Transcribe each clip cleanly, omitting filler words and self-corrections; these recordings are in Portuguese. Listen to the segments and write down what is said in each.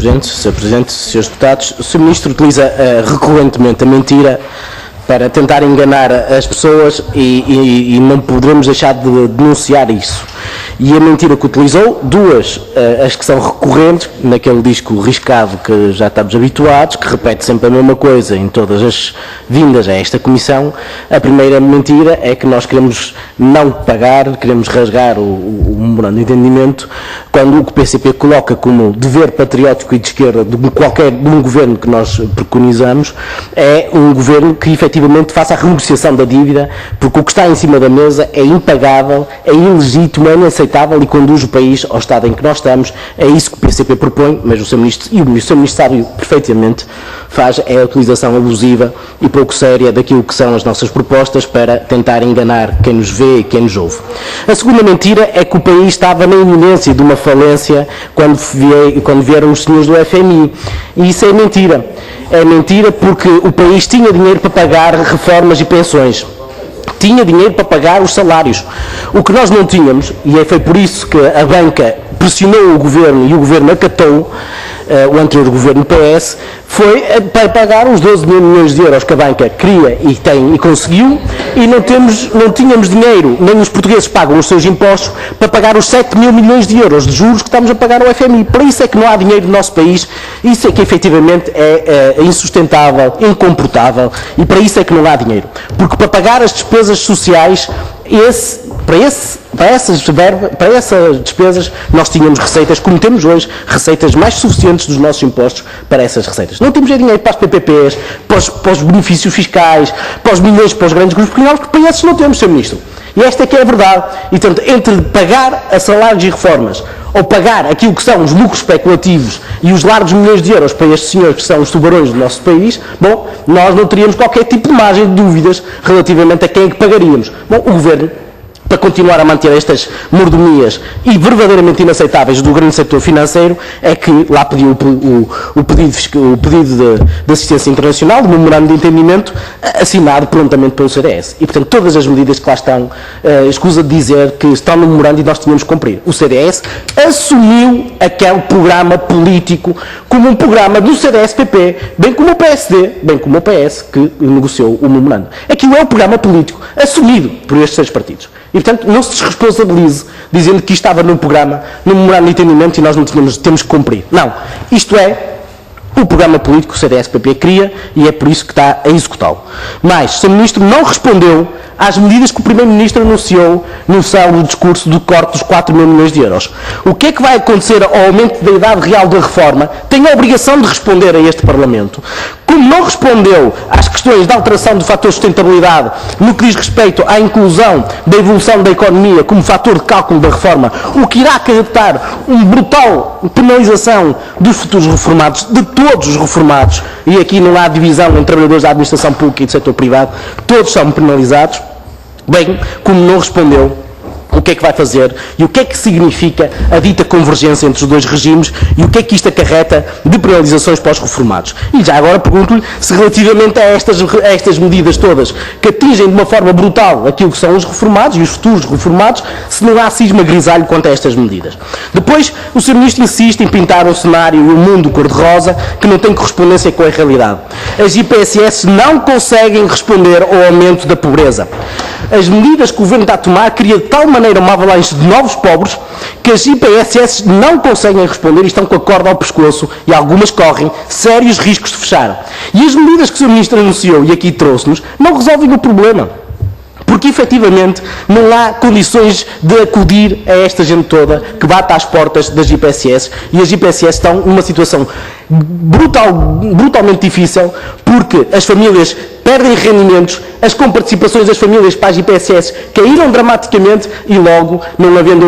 Presidente, Sr. Presidente, Srs. Deputados, o Sr. Ministro utiliza recorrentemente a mentira para tentar enganar as pessoas e não poderemos deixar de denunciar isso. E a mentira que utilizou, duas, as que são recorrentes, naquele disco riscado que já estamos habituados, que repete sempre a mesma coisa em todas as vindas a esta Comissão. A primeira mentira é que nós queremos não pagar, queremos rasgar o memorando de entendimento, quando o que o PCP coloca como dever patriótico e de esquerda de um governo que nós preconizamos, é um governo que efetivamente faça a renegociação da dívida, porque o que está em cima da mesa é impagável, é ilegítimo, é inaceitável e conduz o país ao estado em que nós estamos. É isso que o PCP propõe, mas o Sr. Ministro, e o Sr. Ministro sabe perfeitamente, faz é a utilização abusiva e pouco séria daquilo que são as nossas propostas para tentar enganar quem nos vê e quem nos ouve. A segunda mentira é que o país estava na iminência de uma falência quando vieram os senhores do FMI. E isso é mentira. É mentira porque o país tinha dinheiro para pagar reformas e pensões. Tinha dinheiro para pagar os salários. O que nós não tínhamos, e foi por isso que a banca pressionou o governo e o governo acatou, o anterior governo PS, foi para pagar os 12 mil milhões de euros que a banca queria e tem e conseguiu, e não tínhamos dinheiro, nem os portugueses pagam os seus impostos, para pagar os 7 mil milhões de euros de juros que estamos a pagar ao FMI. Por isso é que não há dinheiro no nosso país, isso é que efetivamente é insustentável, incomportável, e para isso é que não há dinheiro. Porque para pagar as despesas sociais, para essas despesas nós tínhamos receitas, como temos hoje, receitas mais suficientes dos nossos impostos para essas receitas. Não temos dinheiro para as PPPs, para os benefícios fiscais, para os milhões, para os grandes grupos pequenos, porque para esses não temos, Sr. Ministro. E esta é que é a verdade. E, portanto, entre pagar a salários e reformas ou pagar aquilo que são os lucros especulativos e os largos milhões de euros para estes senhores que são os tubarões do nosso país, bom, nós não teríamos qualquer tipo de margem de dúvidas relativamente a quem é que pagaríamos. Bom, o Governo, para continuar a manter estas mordomias e verdadeiramente inaceitáveis do grande setor financeiro, é que lá pediu o pedido de assistência internacional, o memorando de entendimento, assinado prontamente pelo CDS. E, portanto, todas as medidas que lá estão, escusa de dizer que estão no memorando e nós tínhamos que cumprir. O CDS assumiu aquele programa político como um programa do CDS-PP, bem como o PSD, bem como o PS, que negociou o memorando. Aquilo é o programa político assumido por estes 6 partidos. E, portanto, não se desresponsabilize dizendo que isto estava no programa, no memorando de entendimento e nós não temos que cumprir. Não. Isto é o programa político que o CDS-PP cria e é por isso que está a executá-lo. Mas, o Sr. Ministro não respondeu às medidas que o Primeiro-Ministro anunciou no célebre discurso do corte dos 4 mil milhões de euros. O que é que vai acontecer ao aumento da idade real da reforma? Tem a obrigação de responder a este Parlamento. Como não respondeu às questões da alteração do fator de sustentabilidade no que diz respeito à inclusão da evolução da economia como fator de cálculo da reforma, o que irá acarretar uma brutal penalização dos futuros reformados, de todos os reformados, e aqui não há divisão entre trabalhadores da administração pública e do setor privado, todos são penalizados, bem como não respondeu o que é que vai fazer e o que é que significa a dita convergência entre os dois regimes e o que é que isto acarreta de penalizações para os reformados. E já agora pergunto-lhe se relativamente a estas medidas todas que atingem de uma forma brutal aquilo que são os reformados e os futuros reformados, se não há cisma grisalho quanto a estas medidas. Depois, o Sr. Ministro insiste em pintar um cenário e um mundo cor-de-rosa que não tem correspondência com a realidade. As IPSS não conseguem responder ao aumento da pobreza. As medidas que o Governo está a tomar criam de tal maneira uma avalanche de novos pobres que as IPSS não conseguem responder e estão com a corda ao pescoço e algumas correm sérios riscos de fechar. E as medidas que o Sr. Ministro anunciou e aqui trouxe-nos não resolvem o problema. Porque, efetivamente, não há condições de acudir a esta gente toda que bate às portas das IPSS e as IPSS estão numa situação brutalmente difícil porque as famílias perdem rendimentos, as comparticipações das famílias para as IPSS caíram dramaticamente e logo, não havendo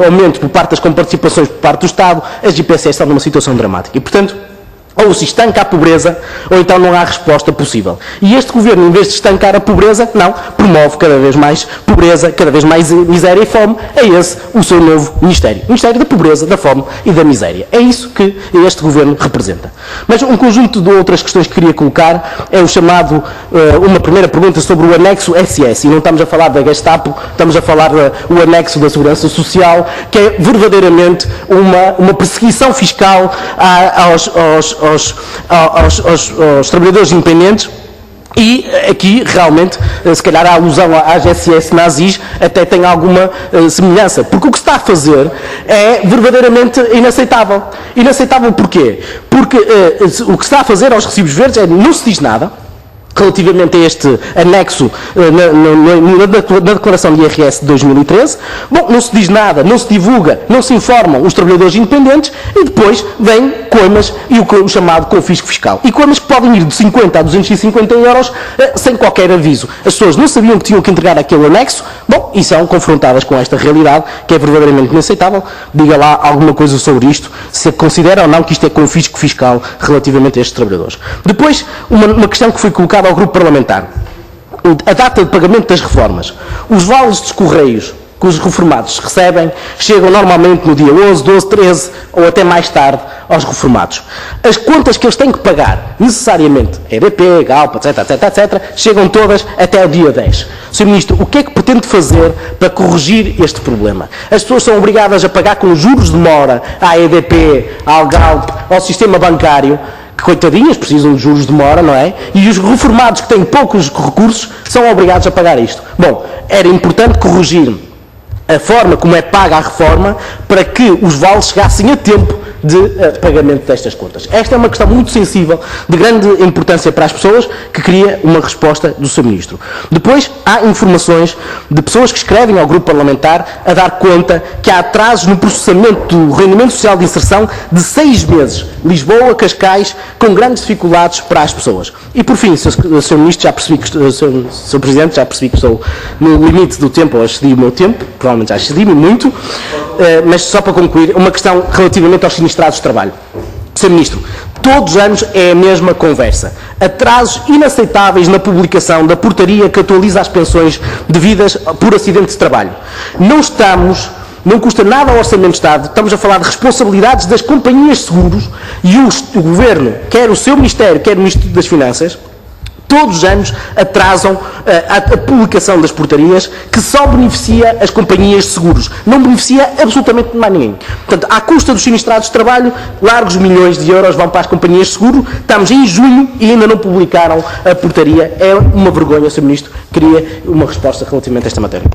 aumento por parte das comparticipações por parte do Estado, as IPSS estão numa situação dramática. E, portanto, Ou se estanca a pobreza, ou então não há resposta possível. E este governo, em vez de estancar a pobreza, não, promove cada vez mais pobreza, cada vez mais miséria e fome. É esse o seu novo Ministério. O Ministério da Pobreza, da Fome e da Miséria. É isso que este governo representa. Mas um conjunto de outras questões que queria colocar é o chamado, uma primeira pergunta sobre o anexo SS. E não estamos a falar da Gestapo, estamos a falar do anexo da Segurança Social, que é verdadeiramente uma perseguição fiscal aos trabalhadores independentes. E aqui, realmente, se calhar a alusão às SS nazis até tem alguma semelhança. Porque o que se está a fazer é verdadeiramente inaceitável. Inaceitável porquê? Porque o que se está a fazer aos recibos verdes é não se diz nada relativamente a este anexo na declaração de IRS de 2013. Bom, não se diz nada, não se divulga, não se informam os trabalhadores independentes e depois vem coimas e o chamado confisco fiscal. E coimas que podem ir de 50 a 250 euros sem qualquer aviso. As pessoas não sabiam que tinham que entregar aquele anexo, bom, e são confrontadas com esta realidade que é verdadeiramente inaceitável. Diga lá alguma coisa sobre isto, se considera ou não que isto é confisco fiscal relativamente a estes trabalhadores. Depois, uma questão que foi colocada ao grupo parlamentar. A data de pagamento das reformas. Os vales dos Correios que os reformados recebem chegam normalmente no dia 11, 12, 13 ou até mais tarde aos reformados. As contas que eles têm que pagar, necessariamente, EDP, Galp, etc., chegam todas até o dia 10. Sr. Ministro, o que é que pretende fazer para corrigir este problema? As pessoas são obrigadas a pagar com juros de mora à EDP, ao Galp, ao sistema bancário, que, coitadinhas, precisam de juros de mora, não é? E os reformados que têm poucos recursos são obrigados a pagar isto. Bom, era importante corrigir a forma como é paga a reforma para que os vales chegassem a tempo de pagamento destas contas. Esta é uma questão muito sensível, de grande importância para as pessoas, que queria uma resposta do Sr. Ministro. Depois, há informações de pessoas que escrevem ao grupo parlamentar a dar conta que há atrasos no processamento do rendimento social de inserção de 6 meses. Lisboa, Cascais, com grandes dificuldades para as pessoas. E por fim, Sr. Ministro, já percebi que Sr. Presidente, já percebi que estou no limite do tempo, ou excedi o meu tempo, provavelmente já excedi-me muito, mas só para concluir, uma questão relativamente aos sinistrados de trabalho. Sr. Ministro, todos os anos é a mesma conversa. Atrasos inaceitáveis na publicação da portaria que atualiza as pensões devidas por acidente de trabalho. Não custa nada ao Orçamento de Estado, estamos a falar de responsabilidades das companhias de seguros e o Governo, quer o seu Ministério, quer o Ministro das Finanças, todos os anos atrasam a publicação das portarias, que só beneficia as companhias de seguros, não beneficia absolutamente mais ninguém. Portanto, à custa dos sinistrados de trabalho, largos milhões de euros vão para as companhias de seguro. Estamos em junho e ainda não publicaram a portaria. É uma vergonha, Sr. Ministro. Queria uma resposta relativamente a esta matéria.